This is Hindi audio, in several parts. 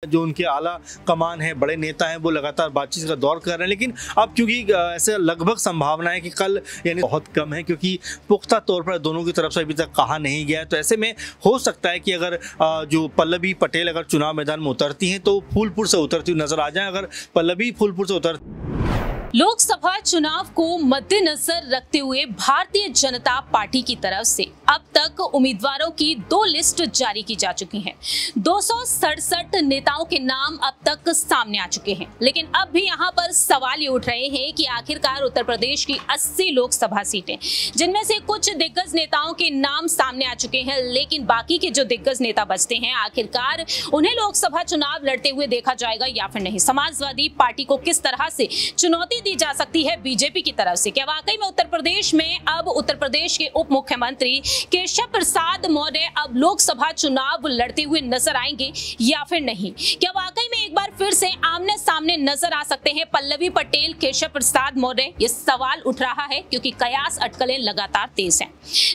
जो उनके आला कमान है, बड़े नेता हैं, वो लगातार बातचीत का दौर कर रहे हैं। लेकिन अब क्योंकि ऐसे लगभग संभावना है कि कल यानी बहुत कम है, क्योंकि पुख्ता तौर पर दोनों की तरफ से अभी तक कहा नहीं गया है। तो ऐसे में हो सकता है कि अगर जो पल्लवी पटेल अगर चुनाव मैदान में उतरती हैं तो फूलपुर से उतरती हुई नजर आ जाए। अगर पल्लवी फूलपुर से उतर लोकसभा चुनाव को मद्देनजर रखते हुए भारतीय जनता पार्टी की तरफ से अब तक उम्मीदवारों की 2 लिस्ट जारी की जा चुकी हैं। 267 नेताओं के नाम अब तक सामने आ चुके हैं। लेकिन अब भी यहां पर सवाल ये उठ रहे हैं कि आखिरकार उत्तर प्रदेश की 80 लोकसभा सीटें, जिनमें से कुछ दिग्गज नेताओं के नाम सामने आ चुके हैं, लेकिन बाकी के जो दिग्गज नेता बचते हैं, आखिरकार उन्हें लोकसभा चुनाव लड़ते हुए देखा जाएगा या फिर नहीं। समाजवादी पार्टी को किस तरह से चुनौती दी जा सकती है बीजेपी की तरफ से? क्या वाकई में उत्तर प्रदेश में अब उत्तर प्रदेश के उप मुख्यमंत्री केशव प्रसाद मौर्य अब लोकसभा चुनाव लड़ते हुए नजर आएंगे या फिर नहीं? क्या वाकई में एक बार फिर से आमने सामने नजर आ सकते हैं पल्लवी पटेल, केशव प्रसाद मौर्य? ये सवाल उठ रहा है क्योंकि कयास अटकलें लगातार तेज हैं।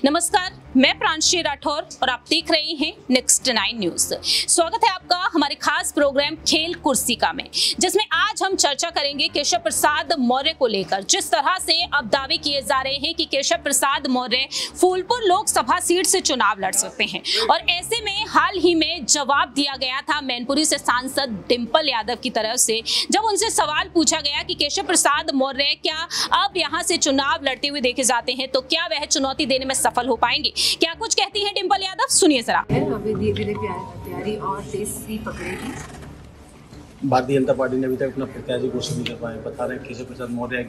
नमस्कार, मैं प्रांशी राठौर और आप देख रहे हैं नेक्स्ट 9 न्यूज। स्वागत है आपका हमारे खास प्रोग्राम खेल कुर्सिका में, जिसमें आज हम चर्चा करेंगे केशव प्रसाद मौर्य को लेकर। जिस तरह से अब दावे किए जा रहे हैं कि केशव प्रसाद मौर्य फूलपुर लोकसभा सीट से चुनाव लड़ सकते हैं, और ऐसे में हाल ही में जवाब दिया गया था मैनपुरी से सांसद डिंपल यादव की तरफ से, जब उनसे सवाल पूछा गया कि केशव प्रसाद मौर्य क्या अब यहां से चुनाव लड़ते हुए देखे जाते हैं, तो क्या वह चुनौती देने में सफल हो पाएंगे? क्या कुछ कहती है डिंपल यादव, सुनिए जरा। अभी धीरे-धीरे तैयारी और तेजी पकड़ेगी। भारतीय जनता पार्टी ने अभी तक अपना प्रत्याशी घोषित नहीं कर पाए। बता रहे केशव प्रसाद मौर्य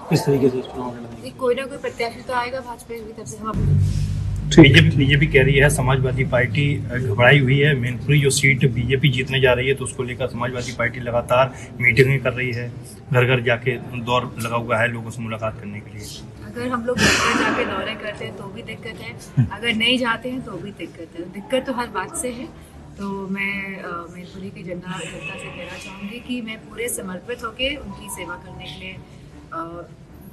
किस तरीके से चुनाव लड़ेंगे? कोई ना कोई प्रत्याशी तो आएगा भाजपा की तरफ से। हम बीजेपी कह रही है समाजवादी पार्टी घबराई हुई है। मैनपुरी जो सीट बीजेपी जीतने जा रही है, तो उसको लेकर समाजवादी पार्टी लगातार मीटिंगें कर रही है, घर घर जाके दौर लगा हुआ है लोगों से मुलाकात करने के लिए। अगर हम लोग घर जाके दौरे करते हैं तो भी दिक्कत है, अगर नहीं जाते हैं तो भी दिक्कत है। दिक्कत तो हर बात से है। तो मैं मैनपुरी की जनता से कहना चाहूँगी कि मैं पूरे समर्पित होकर उनकी सेवा करने के लिए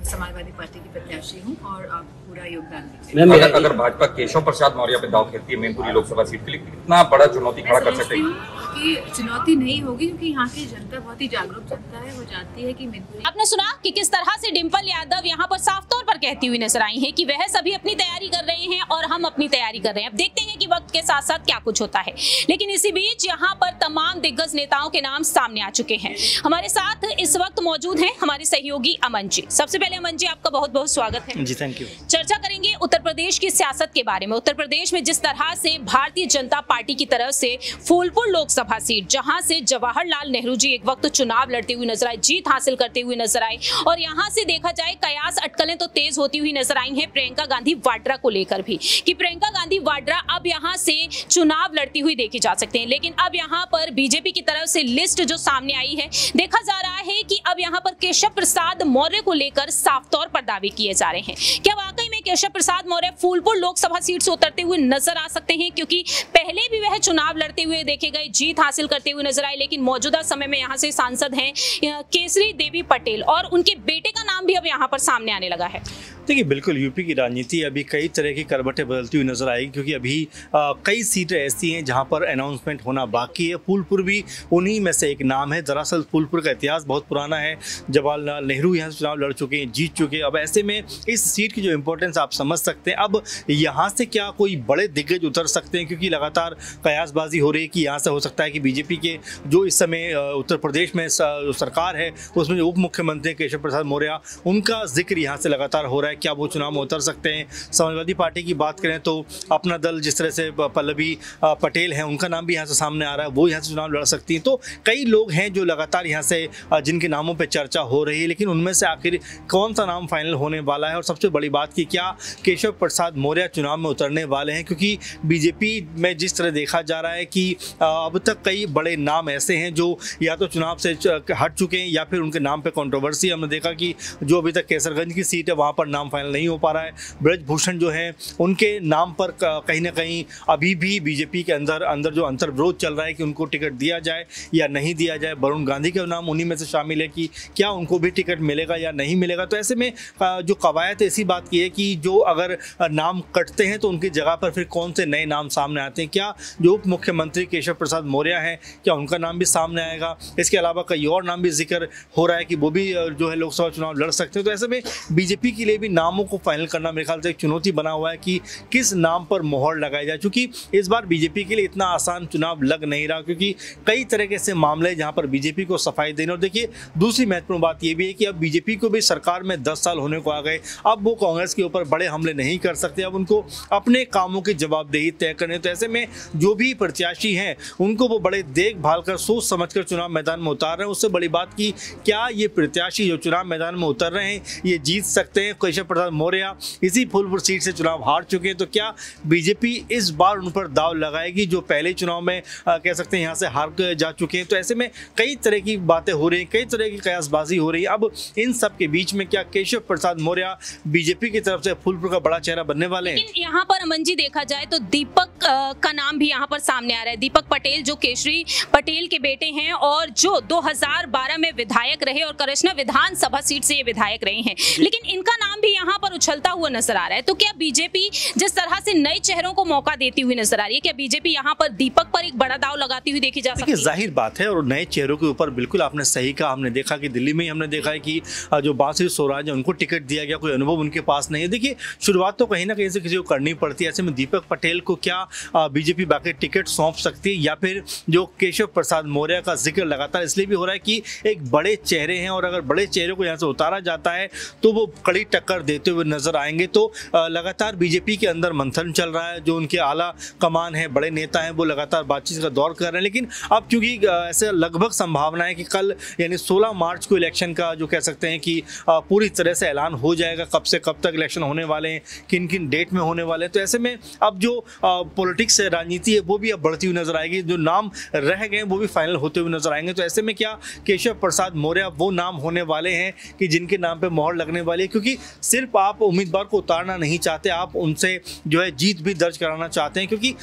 समाजवादी पार्टी की प्रत्याशी हूं और आप पूरा योगदान दीजिए। अगर भाजपा केशव प्रसाद मौर्य पे दाव खेलती है मैनपुरी लोकसभा सीट के लिए, कितना बड़ा चुनौती खड़ा कर सकते हैं? कि चुनौती नहीं होगी, क्योंकि यहाँ की जनता बहुत ही जागरूक जनता है। वो जानती है कि मैनपुरी। आपने सुना कि किस तरह से डिंपल यादव यहाँ पर साफ तौर पर कहती हुई नजर आई हैं कि वह सभी अपनी तैयारी कर रहे हैं और हम अपनी तैयारी कर रहे हैं। अब देखते हैं कि वक्त के साथ साथ क्या कुछ होता है। लेकिन इसी बीच यहाँ पर तमाम दिग्गज नेताओं के नाम सामने आ चुके हैं। हमारे साथ इस वक्त मौजूद हैं हमारे सहयोगी अमन जी। सबसे पहले अमन जी, आपका बहुत बहुत स्वागत है। जी, थैंक यू। चर्चा करेंगे उत्तर प्रदेश की सियासत के बारे में। उत्तर प्रदेश में जिस तरह से भारतीय जनता पार्टी की तरफ से फूलपुर लोकसभा सीट, जहां से जवाहरलाल नेहरू जी एक वक्त चुनाव लड़ते हुए नजर आए, जीत हासिल करते हुए नजर आए, और यहां से देखा जाए कयास अटकलें तो तेज होती हुई नजर आई हैं प्रियंका गांधी वाड्रा को लेकर भी, कि प्रियंका गांधी वाड्रा अब यहां से चुनाव लड़ती हुई देखी जा सकते हैं। लेकिन अब यहां पर बीजेपी की तरफ से लिस्ट जो सामने आई है, देखा जा रहा है कि अब यहां पर केशव प्रसाद मौर्य को लेकर साफ तौर पर दावे किए जा रहे हैं। क्या वाकई में केशव प्रसाद मौर्य फूलपुर लोकसभा सीट से उतरते हुए नजर आ सकते हैं? क्योंकि पहले भी वह चुनाव लड़ते हुए देखे गए, जीत हासिल करते हुए नजर आए, लेकिन मौजूदा समय में यहाँ से सांसद हैं केसरी देवी पटेल, और उनके बेटे का नाम भी अब यहाँ पर सामने आने लगा है। देखिए, बिल्कुल यूपी की राजनीति अभी कई तरह की करवटें बदलती हुई नजर आएगी, क्योंकि अभी कई सीटें ऐसी हैं जहां पर अनाउंसमेंट होना बाकी है। फूलपुर भी उन्हीं में से एक नाम है। दरअसल फूलपुर का इतिहास बहुत पुराना है। जवाहरलाल नेहरू यहाँ से चुनाव लड़ चुके हैं, जीत चुके हैं। अब ऐसे में इस सीट की जो इम्पोर्टेंस आप समझ सकते हैं। अब यहाँ से क्या कोई बड़े दिग्गज उतर सकते हैं? क्योंकि लगातार कयासबाजी हो रही है कि यहाँ से हो सकता है कि बीजेपी के जो इस समय उत्तर प्रदेश में सरकार है, उसमें जो उप मुख्यमंत्री केशव प्रसाद मौर्य, उनका जिक्र यहाँ से लगातार हो रहा है। क्या वो चुनाव में उतर सकते हैं? समाजवादी पार्टी की बात करें तो अपना दल, जिस तरह से पल्लवी पटेल हैं, उनका नाम भी यहाँ से सामने आ रहा है, वो यहाँ से चुनाव लड़ सकती हैं। तो कई लोग हैं जो लगातार यहाँ से जिनके नामों पे चर्चा हो रही है, लेकिन उनमें से आखिर कौन सा नाम फाइनल होने वाला है? और सबसे बड़ी बात कि क्या केशव प्रसाद मौर्य चुनाव में उतरने वाले हैं? क्योंकि बीजेपी में जिस तरह देखा जा रहा है कि अब तक कई बड़े नाम ऐसे हैं जो या तो चुनाव से हट चुके हैं या फिर उनके नाम पे कंट्रोवर्सी। हमने देखा कि जो अभी तक केसरगंज की सीट है, वहाँ पर नाम नाम फाइनल नहीं हो पा रहा है। ब्रजभूषण जो है उनके नाम पर कहीं ना कहीं अभी भी बीजेपी के अंदर जो अंतर्विरोध चल रहा है कि उनको टिकट दिया जाए या नहीं दिया जाए। वरुण गांधी का नाम उन्हीं में से शामिल है कि क्या उनको भी टिकट मिलेगा या नहीं मिलेगा। तो ऐसे में जो कवायद ऐसी बात की है कि जो अगर नाम कटते हैं तो उनकी जगह पर फिर कौन से नए नाम सामने आते हैं। क्या जो उप मुख्यमंत्री केशव प्रसाद मौर्य हैं क्या उनका नाम भी सामने आएगा। इसके अलावा कई और नाम भी जिक्र हो रहा है कि वो भी जो है लोकसभा चुनाव लड़ सकते हैं। तो ऐसे में बीजेपी के लिए भी नामों को फाइनल करना मेरे ख्याल से एक चुनौती बना हुआ है कि किस नाम पर मोहर लगाई जाए, क्योंकि इस बार बीजेपी के लिए इतना आसान चुनाव लग नहीं रहा, क्योंकि कई तरह के ऐसे मामले जहां पर बीजेपी को सफाई देने। और देखिए दूसरी महत्वपूर्ण बात यह भी है कि अब बीजेपी को भी सरकार में 10 साल होने को आ गए, अब वो कांग्रेस के ऊपर बड़े हमले नहीं कर सकते, अब उनको अपने कामों की जवाबदेही तय करने। तो ऐसे में जो भी प्रत्याशी हैं उनको वो बड़े देखभाल कर सोच समझ कर चुनाव मैदान में उतार रहे हैं। उससे बड़ी बात की क्या ये प्रत्याशी जो चुनाव मैदान में उतर रहे हैं ये जीत सकते हैं। केशव प्रसाद मौर्य इसी फूलपुर सीट से चुनाव हार चुके हैं, तो क्या बीजेपी इस बार उन पर दाव लगाएगी जो पहले चुनाव में कह सकते हैं यहाँ से हार जा चुके हैं। तो ऐसे में कई तरह की बातें हो रही हैं, कई तरह की कयासबाजी हो रही है। अब इन सब के बीच में क्या केशव प्रसाद मौर्य बीजेपी की तरफ से फूलपुर का बड़ा चेहरा बनने वाले हैं। लेकिन यहाँ पर अमन जी देखा जाए तो दीपक का नाम भी यहाँ पर सामने आ रहा है। दीपक पटेल जो केशरी पटेल के बेटे हैं और जो 2012 में विधायक रहे और कृष्णा विधानसभा सीट से ये विधायक रहे हैं, लेकिन इनका नाम भी यहाँ पर उछलता हुआ नजर आ रहा है। तो क्या बीजेपी जिस तरह से नए चेहरों को मौका देती हुई नजर आ रही है, क्या बीजेपी यहाँ पर दीपक पर एक बड़ा दाव लगाती हुई देखी जा सकती है? जाहिर बात है, और नए चेहरों के ऊपर बिल्कुल आपने सही कहा। हमने देखा कि दिल्ली में ही हमने देखा है कि जो बांसुरी स्वराज है उनको टिकट दिया गया, कोई अनुभव उनके पास नहीं है। देखिए शुरुआत तो कहीं ना कहीं से किसी को करनी पड़ती है। ऐसे में दीपक पटेल को क्या बीजेपी बाकी टिकट सौंप सकती है, या फिर जो केशव प्रसाद मौर्य का जिक्र लगातार इसलिए भी हो रहा है कि एक बड़े चेहरे हैं और अगर बड़े चेहरे को यहाँ से उतारा जाता है तो वो कड़ी टक्कर देते हुए नजर आएंगे। तो लगातार बीजेपी के अंदर मंथन चल रहा है, जो उनके आला कमान है, बड़े नेता हैं, वो लगातार बातचीत का दौर कर रहे हैं। लेकिन अब क्योंकि ऐसे लगभग संभावना है कि कल यानी 16 मार्च को इलेक्शन का जो कह सकते हैं कि पूरी तरह से ऐलान हो जाएगा कब से कब तक इलेक्शन होने वाले हैं, किन किन डेट में होने वाले हैं। तो ऐसे में अब जो पॉलिटिक्स है, राजनीति है, वो भी अब बढ़ती हुई नजर आएगी। जो नाम रह गए वो भी फाइनल होते हुए नजर आएंगे। तो ऐसे में क्या केशव प्रसाद मौर्य वो नाम होने वाले हैं कि जिनके नाम पे मोहर लगने वाली है, क्योंकि सिर्फ आप उम्मीदवार को उतारना नहीं चाहते, आप उनसे जो है जीत भी दर्ज कराना चाहते हैं। क्योंकि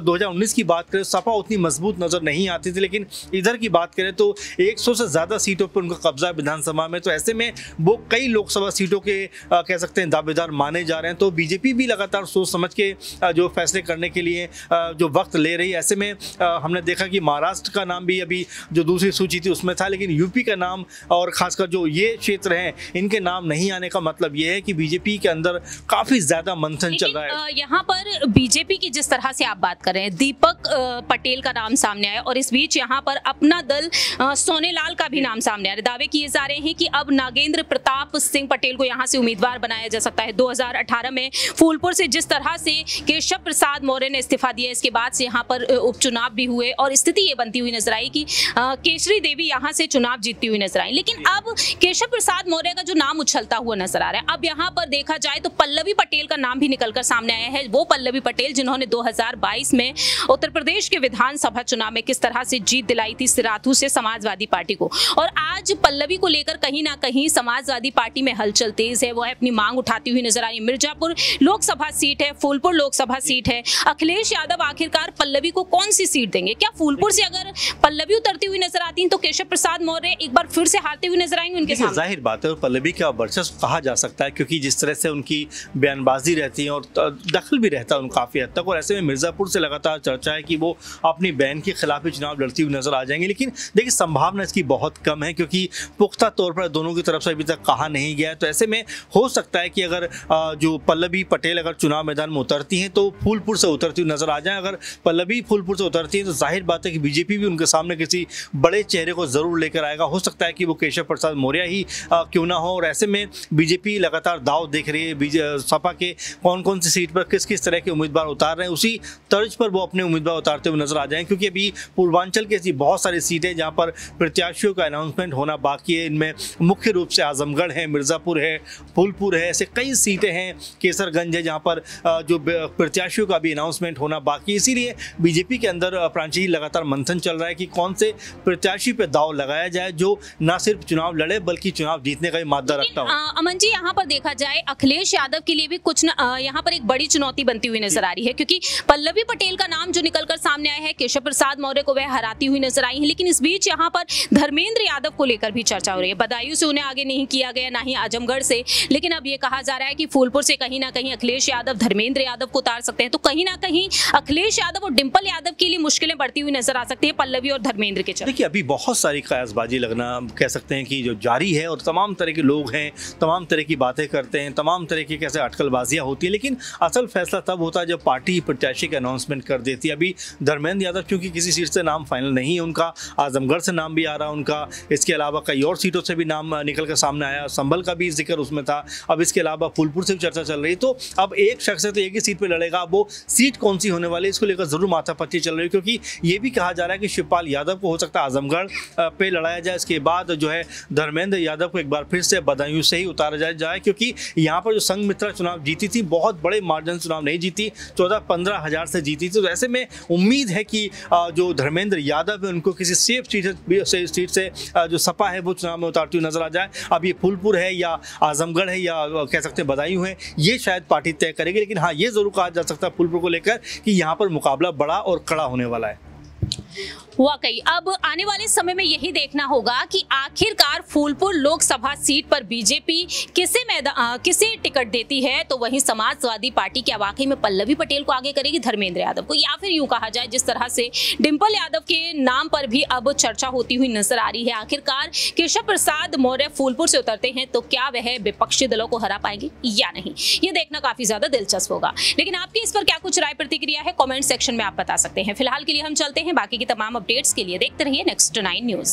2019 की बात करें सपा उतनी मजबूत नजर नहीं आती थी, लेकिन इधर की बात करें तो 100 से ज्यादा सीटों पर उनका कब्जा विधानसभा में। तो ऐसे में वो कई लोकसभा सीटों के कह सकते हैं दावेदार माने जा रहे हैं। तो बीजेपी भी लगातार सोच समझ के जो फैसले करने के लिए जो वक्त ले रही है। ऐसे में हमने देखा कि महाराष्ट्र का नाम भी अभी जो दूसरी सूची थी उसमें था, लेकिन यूपी का नाम और खासकर जो ये क्षेत्र हैं इनके नाम नहीं आने का मतलब ये है कि बीजेपी के अंदर काफी ज्यादा मंथन चल रहा है। यहाँ पर बीजेपी की जिस तरह से आप बात कर रहे हैं, दीपक पटेल का नाम सामने आया और इस बीच यहाँ पर अपना दल सोनेलाल का भी नाम सामने आ रहा है। दावे किए जा रहे हैं कि अब नागेंद्र प्रताप सिंह पटेल को यहाँ से उम्मीदवार बनाया जा सकता है। 2018 में फूलपुर से जिस तरह से केशव प्रसाद मौर्य ने इस्तीफा दिया, इसके बाद से यहाँ पर उपचुनाव भी हुए और स्थिति ये बनती हुई नजर आई कि केशरी देवी यहाँ से चुनाव जीतती हुई नजर आई। लेकिन अब केशव प्रसाद मौर्य का जो नाम उछलता हुआ नजर आ रहा है, अब यहाँ पर देखा जाए तो पल्लवी पटेल का नाम भी निकलकर सामने आया है। वो पल्लवी पटेल जिन्होंने 2022 में उत्तर प्रदेश के विधानसभा चुनाव में किस तरह से जीत दिलाई थी सिराथू से समाजवादी पार्टी को, और आज पल्लवी को लेकर कहीं ना कहीं समाजवादी पार्टी में हलचल तेज है। वो है अपनी मांग उठाती हुई नजर आ रही है। मिर्जापुर लोकसभा सीट है, फूलपुर लोकसभा सीट है। अखिलेश यादव आखिरकार पल्लवी को कौन सी सीट देंगे? क्या फूलपुर से अगर पल्लवी उतरती हुई नजर आती है तो केशव प्रसाद मौर्य एक बार फिर से हारते हुए नजर आएंगे उनके सामने? जाहिर बात है, और पल्लवी का वर्चस्व कहा जा सकता है क्योंकि जिस तरह से उनकी बयानबाजी रहती है और दखल भी रहता है उनका काफी हद तक। और ऐसे में मिर्जापुर से लगातार चर्चा है कि वो अपनी बहन के खिलाफ ही चुनाव लड़ती हुई नजर आ जाएंगे। लेकिन देखिए संभावना इसकी बहुत कम है क्योंकि पुख्ता तौर पर दोनों की तरफ से अभी तक कहा नहीं गया है। तो ऐसे में हो सकता है कि अगर जो पल्लवी पटेल अगर चुनाव मैदान में उतरती हैं तो फूलपुर से उतरती हुई नजर आ जाए। अगर पल्लवी फूलपुर से उतरती है तो जाहिर बात है कि बीजेपी भी उनके सामने किसी बड़े चेहरे को जरूर लेकर आएगा। हो सकता है कि वो केशव प्रसाद मौर्य ही क्यों ना हो। और ऐसे में बीजेपी लगातार दाव देख रही है सपा के कौन कौन सी सीट पर किस किस तरह के उम्मीदवार उतार रहे हैं, उसी तर्ज पर वो अपने उम्मीदवार उतारते हुए नजर आ जाएं। क्योंकि अभी पूर्वांचल की ऐसी बहुत सारी सीटें जहां पर प्रत्याशियों का अनाउंसमेंट होना बाकी है। इनमें मुख्य रूप से आजमगढ़ है, मिर्जापुर है, फूलपुर है, ऐसे कई सीटें हैं, केसरगंज है, जहां पर जो प्रत्याशियों का भी अनाउंसमेंट होना बाकी है। इसीलिए बीजेपी के अंदर प्रांची लगातार मंथन चल रहा है कि कौन से प्रत्याशी पे दाव लगाया जाए जो न सिर्फ चुनाव लड़े बल्कि चुनाव जीतने का भी मादा रखता हो। अमन जी, यहाँ पर देखा जाए अखिलेश यादव के लिए भी कुछ यहाँ पर एक बड़ी चुनौती बनती हुई नजर आ रही है, क्योंकि पल्लवी पटेल का नाम जो निकलकर सामने आया है, केशव प्रसाद मौर्य को वह हराती हुई नजर आई है, लेकिन इस बीच यहाँ पर धर्मेंद्र यादव को लेकर भी चर्चा हो रही है। बदायूं से उन्हें आगे नहीं किया गया, ना ही आजमगढ़ से, लेकिन अब ये कहा जा रहा है कि फूलपुर से कहीं ना कहीं अखिलेश यादव धर्मेंद्र यादव को उतार सकते हैं। तो कहीं ना कहीं अखिलेश यादव और डिंपल यादव के लिए मुश्किलें बढ़ती हुई नजर आ सकती है पल्लवी और धर्मेंद्र के चलते। देखिए, अभी बहुत सारी कयासबाजी लगना कह सकते हैं कि जो जारी है, और तमाम तरह के लोग हैं, तमाम तरह की बातें करते हैं, तमाम तरह की कैसे अटकलबाजियां होती है, लेकिन असल फैसला तब होता है जब पार्टी प्रत्याशी का अनाउंसमेंट कर देती है। अभी धर्मेंद्र यादव क्योंकि किसी सीट से नाम फाइनल नहीं है उनका, आजमगढ़ से नाम भी आ रहा है उनका, इसके अलावा कई और सीटों से भी नाम निकल कर सामने आया, संभल का भी जिक्र उसमें था, अब इसके अलावा फूलपुर से भी चर्चा चल रही है। तो अब एक शख्स है तो एक ही सीट पर लड़ेगा, अब वो सीट कौन सी होने वाली है इसको लेकर जरूर माथापच्ची चल रही है, क्योंकि ये भी कहा जा रहा है कि शिवपाल यादव को हो सकता है आजमगढ़ पे लड़ाया जाए, इसके बाद जो है धर्मेंद्र यादव को एक बार फिर से बदायूं से ही उतारा जाए, क्योंकि यहाँ पर जो संघमित्रा चुनाव जीती थी, बहुत बड़े मार्जिन चुनाव नहीं जीती, 14-15 हज़ार से जीती थी। तो ऐसे में उम्मीद है कि जो धर्मेंद्र यादव है उनको किसी सेफ सीट से जो सपा है वो चुनाव में उतारती हुई नजर आ जाए। अब ये फूलपुर है या आजमगढ़ है या कह सकते हैं बदायूं है, ये शायद पार्टी तय करेगी, लेकिन हाँ ये जरूर कहा जा सकता है फूलपुर को लेकर कि यहाँ पर मुकाबला बड़ा और कड़ा होने वाला है। वाकई अब आने वाले समय में यही देखना होगा कि आखिरकार फूलपुर लोकसभा सीट पर बीजेपी किसे टिकट देती है। तो वहीं समाजवादी पार्टी क्या वाकई में पल्लवी पटेल को आगे करेगी धर्मेंद्र यादव को, या फिर यूं कहा जाए जिस तरह से डिंपल यादव के नाम पर भी अब चर्चा होती हुई नजर आ रही है, आखिरकार केशव प्रसाद मौर्य फूलपुर से उतरते हैं तो क्या वह विपक्षी दलों को हरा पाएंगे या नहीं, ये देखना काफी ज्यादा दिलचस्प होगा। लेकिन आपकी इस पर क्या कुछ राय प्रतिक्रिया है, कमेंट सेक्शन में आप बता सकते हैं। फिलहाल के लिए हम चलते हैं, बाकी की तमाम अपडेट्स के लिए देखते रहिए नेक्स्ट 9 न्यूज।